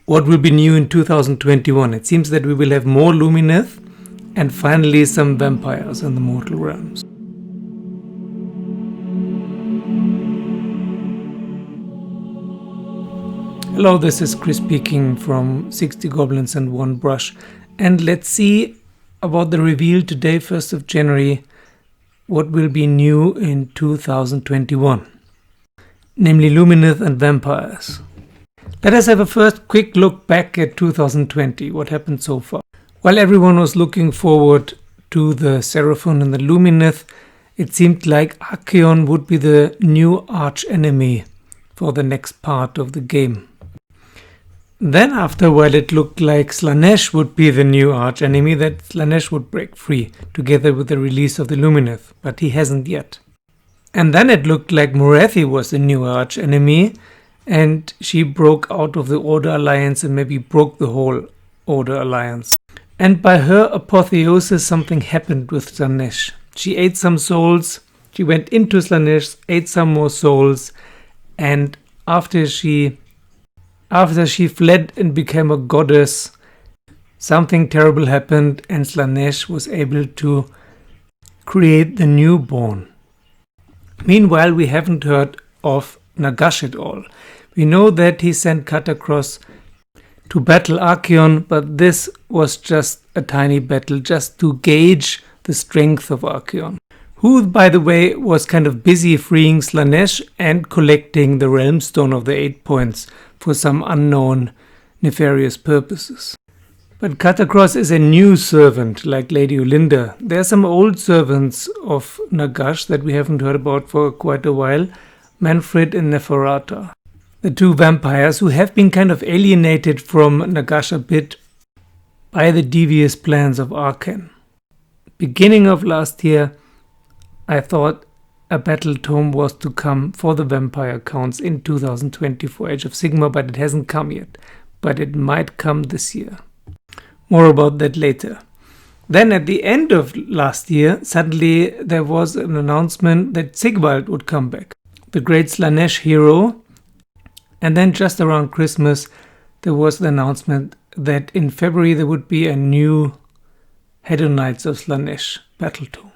what will be new in 2021. It seems that we will have more Lumineth and finally some vampires in the mortal realms. Hello, this is Chris speaking from 60 Goblins and 1 Brush, and let's see about the reveal today, 1st of January, what will be new in 2021, namely Lumineth and vampires. Let us have a first quick look back at 2020, what happened so far. While everyone was looking forward to the Seraphon and the Lumineth, it seemed like Archaon would be the new arch-enemy for the next part of the game. Then after a while it looked like Slaanesh would be the new arch-enemy, that Slaanesh would break free together with the release of the Lumineth, but he hasn't yet. And then it looked like Morathi was the new arch-enemy, and she broke out of the Order Alliance and maybe broke the whole Order Alliance. And by her apotheosis something happened with Slaanesh. She ate some souls, she went into Slaanesh, ate some more souls, and after she fled and became a goddess, something terrible happened and Slaanesh was able to create the newborn. Meanwhile, we haven't heard of Nagash at all. We know that he sent Katakros to battle Archaon, but this was just a tiny battle just to gauge the strength of Archaon, who, by the way, was kind of busy freeing Slaanesh and collecting the Realm Stone of the 8 points for some unknown nefarious purposes. But Katakros is a new servant, like Lady Olinda. There are some old servants of Nagash that we haven't heard about for quite a while, Manfred and Neferata, the 2 vampires who have been kind of alienated from Nagash a bit by the devious plans of Arcane. Beginning of last year, I thought a battle tome was to come for the vampire counts in 2020 for Age of Sigmar, but it hasn't come yet. But it might come this year. More about that later. Then at the end of last year, suddenly there was an announcement that Sigvald would come back, the great Slaanesh hero. And then just around Christmas, there was the announcement that in February there would be a new Hedonites of Slaanesh battle tome.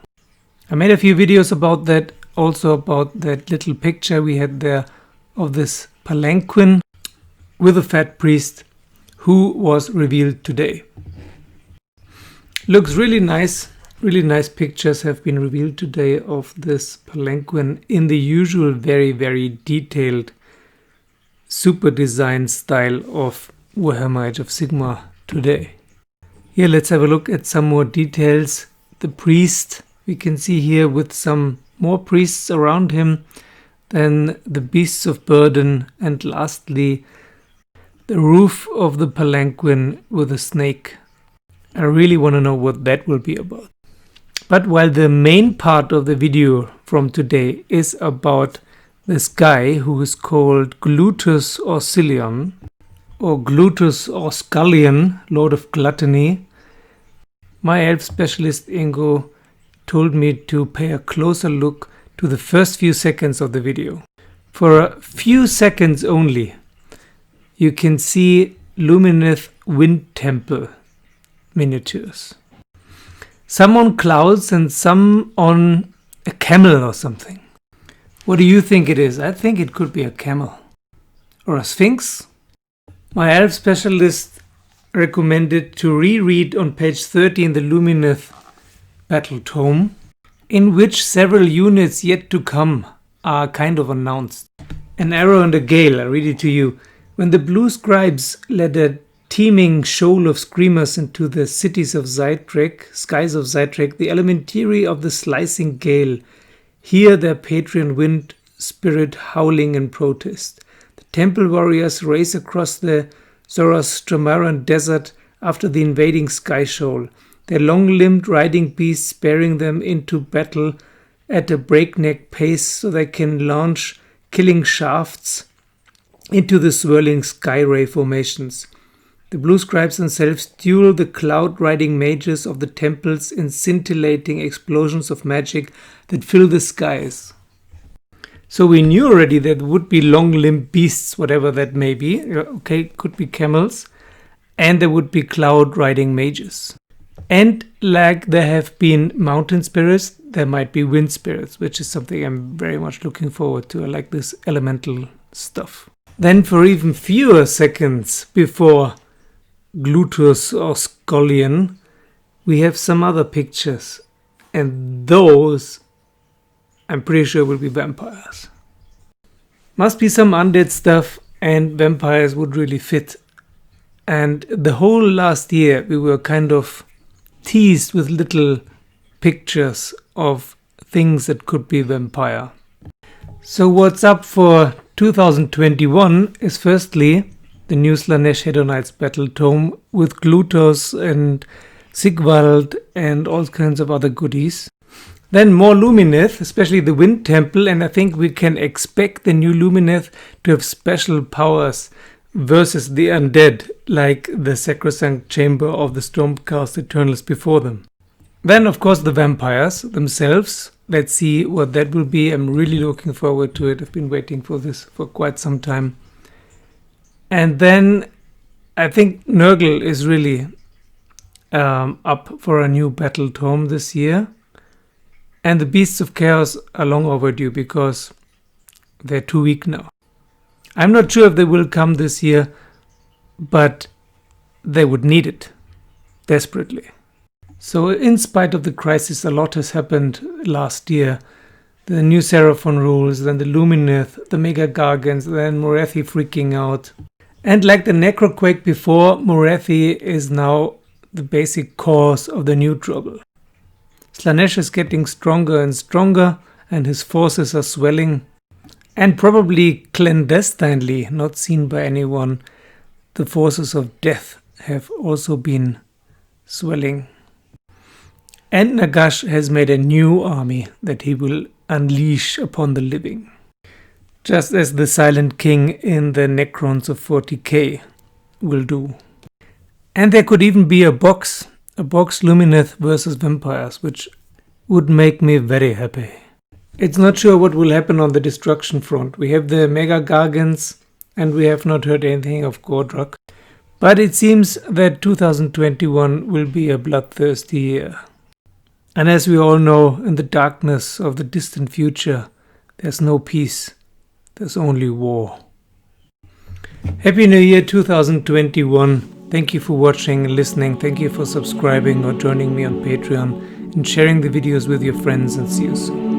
I made a few videos about that, also about that little picture we had there of this palanquin with a fat priest who was revealed today. Looks really nice pictures have been revealed today of this palanquin in the usual very, very detailed super design style of Warhammer Age of Sigmar today. Here let's have a look at some more details. The priest we can see here with some more priests around him, then the beasts of burden, and lastly the roof of the palanquin with a snake. I really want to know what that will be about. But while the main part of the video from today is about this guy who is called Glutos Orscollion, or Glutos Orscollion, Lord of Gluttony, my elf specialist Ingo told me to pay a closer look to the first few seconds of the video. For a few seconds only, you can see Lumineth Wind Temple miniatures. Some on clouds and some on a camel or something. What do you think it is? I think it could be a camel. Or a sphinx? My elf specialist recommended to reread on page 30 in the Lumineth battle tome, in which several units yet to come are kind of announced. An arrow and a gale, I read it to you. When the blue scribes led a teeming shoal of screamers into the skies of Zytrek, the elementary of the slicing gale hear their patron wind spirit howling in protest. The temple warriors race across the Zoroastrian desert after the invading sky shoal, their long-limbed riding beasts sparing them into battle at a breakneck pace so they can launch killing shafts into the swirling sky ray formations. The blue scribes themselves duel the cloud-riding mages of the temples in scintillating explosions of magic that fill the skies. So we knew already that there would be long-limbed beasts, whatever that may be. Okay, could be camels. And there would be cloud-riding mages. And like there have been mountain spirits, there might be wind spirits, which is something I'm very much looking forward to. I like this elemental stuff. Then for even fewer seconds before Glutos or Orscollion, we have some other pictures. And those, I'm pretty sure, will be vampires. Must be some undead stuff, and vampires would really fit. And the whole last year we were kind of teased with little pictures of things that could be vampire. So what's up for 2021 is firstly the new Slaanesh Hedonites Battle Tome with Glutos and Sigvald and all kinds of other goodies. Then more Lumineth, especially the Wind Temple, and I think we can expect the new Lumineth to have special powers versus the undead, like the Sacrosanct Chamber of the Stormcast Eternals before them. Then, of course, the vampires themselves. Let's see what that will be. I'm really looking forward to it. I've been waiting for this for quite some time. And then I think Nurgle is really up for a new battle tome this year. And the Beasts of Chaos are long overdue because they're too weak now. I'm not sure if they will come this year, but they would need it desperately. So in spite of the crisis, a lot has happened last year. The new Seraphon rules, then the Lumineth, the Mega Gargants, then Morathi freaking out. And like the Necroquake before, Morathi is now the basic cause of the new trouble. Slaanesh is getting stronger and stronger, and his forces are swelling. And probably clandestinely, not seen by anyone, the forces of death have also been swelling. And Nagash has made a new army that he will unleash upon the living. Just as the Silent King in the Necrons of 40k will do. And there could even be a box Lumineth versus vampires, which would make me very happy. It's not sure what will happen on the destruction front. We have the Mega Gargants and we have not heard anything of Gordrak. But it seems that 2021 will be a bloodthirsty year. And as we all know, in the darkness of the distant future, there's no peace, there's only war. Happy New Year 2021. Thank you for watching and listening. Thank you for subscribing or joining me on Patreon and sharing the videos with your friends, and see you soon.